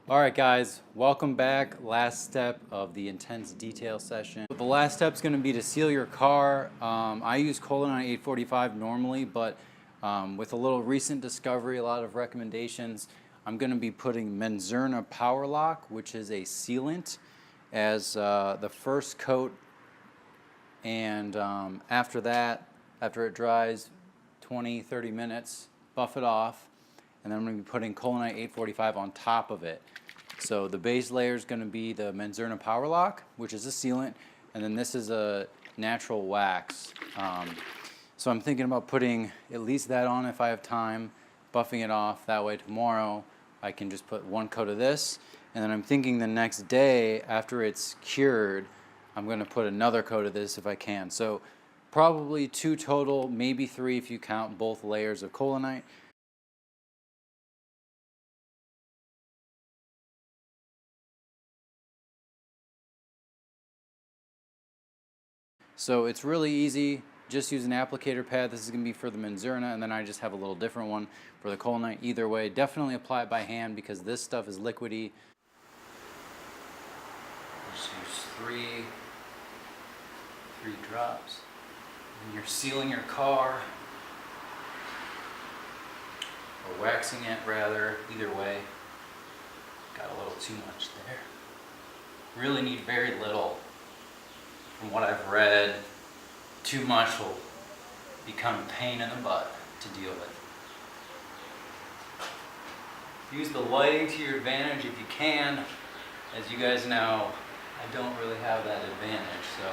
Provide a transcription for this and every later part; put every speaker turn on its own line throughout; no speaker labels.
Alright guys, welcome back. Last step of the intense detail session. The last step is going to be to seal your car. I use Collinite 845 normally, but with a little recent discovery, a lot of recommendations, I'm going to be putting Menzerna Power Lock, which is a sealant, as the first coat, and after that, after it dries 20-30 minutes, buff it off, and then I'm going to be putting Collinite 845 on top of it. So the base layer is going to be the Menzerna Power Lock, which is a sealant, and then this is a natural wax. So I'm thinking about putting at least that on if I have time, buffing it off. That way tomorrow I can just put one coat of this, and then I'm thinking the next day after it's cured, I'm going to put another coat of this if I can. So probably 2 total, maybe 3 if you count both layers of Collinite. So it's really easy, just use an applicator pad. This is going to be for the Menzerna, and then I just have a little different one for the Collinite. Either way, definitely apply it by hand because this stuff is liquidy. Just use three drops. And you're sealing your car, or waxing it rather, either way. Got a little too much there. Really need very little. From what I've read, too much will become a pain in the butt to deal with. Use the lighting to your advantage if you can. As you guys know, I don't really have that advantage, so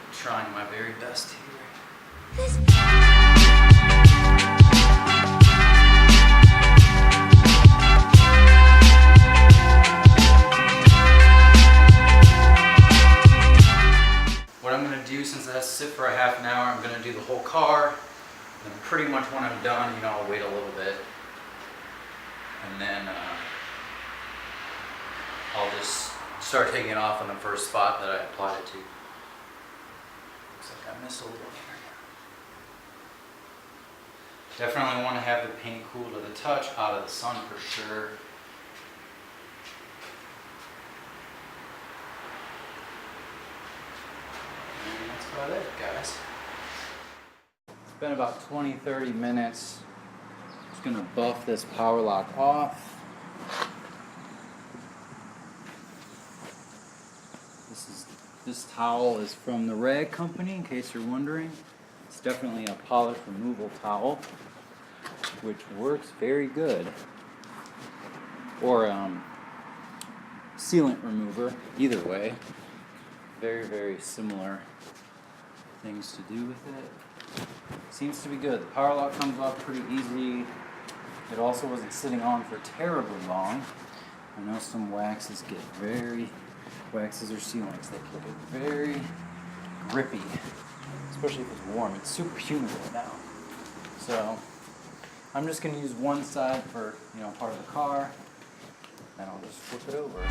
I'm trying my very best here. Since it has to sit for a half an hour, I'm going to do the whole car, and pretty much when I'm done, I'll wait a little bit, and then I'll just start taking it off on the first spot that I applied it to. Looks like I missed a little here. Definitely want to have the paint cool to the touch, out of the sun for sure. That's about it, guys. It's been about 20-30 minutes. Just gonna buff this power lock off. This towel is from the Rag Company, in case you're wondering. It's definitely a polish removal towel, which works very good. Or sealant remover, either way. Very, very similar things to do with it. Seems to be good. The power lock comes off pretty easy. It also wasn't sitting on for terribly long. I know some waxes get waxes or sealants, they can get very grippy, especially if it's warm. It's super humid right now. So I'm just going to use one side for part of the car, and I'll just flip it over.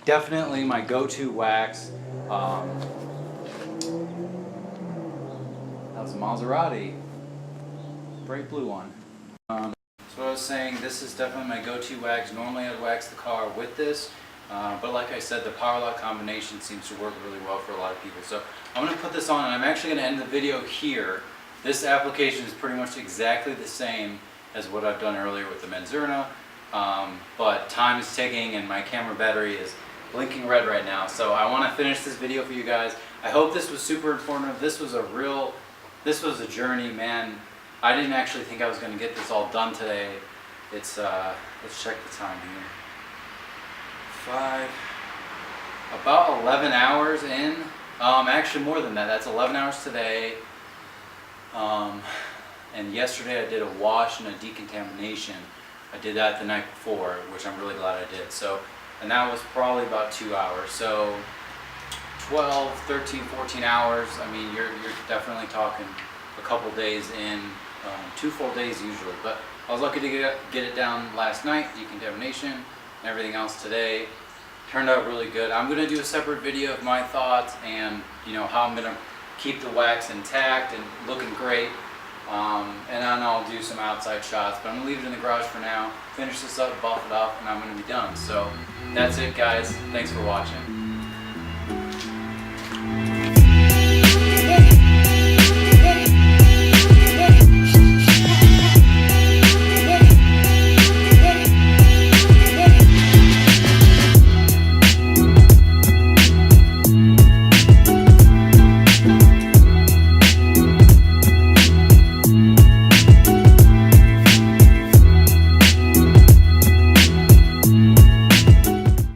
Definitely my go-to wax. That's a Maserati, bright blue one. So I was saying, this is definitely my go-to wax. Normally I'd wax the car with this, but like I said, the power lock combination seems to work really well for a lot of people. So I'm going to put this on, and I'm actually going to end the video here. This application is pretty much exactly the same as what I've done earlier with the Menzerna, but time is ticking and my camera battery is blinking red right now. So I want to finish this video for you guys. I hope this was super informative. This was a journey, man. I didn't actually think I was going to get this all done today. It's let's check the time here. About 11 hours in. Actually more than that. That's 11 hours today. And yesterday I did a wash and a decontamination. I did that the night before, which I'm really glad I did. And that was probably about 2 hours. So 12, 13, 14 hours. I mean, you're definitely talking a couple days in 2 full days usually, but I was lucky to get it down last night, decontamination, and everything else today. Turned out really good. I'm going to do a separate video of my thoughts and how I'm going to keep the wax intact and looking great. And then I'll do some outside shots, but I'm going to leave it in the garage for now, finish this up, buff it up, and I'm going to be done. So that's it, guys. Thanks for watching.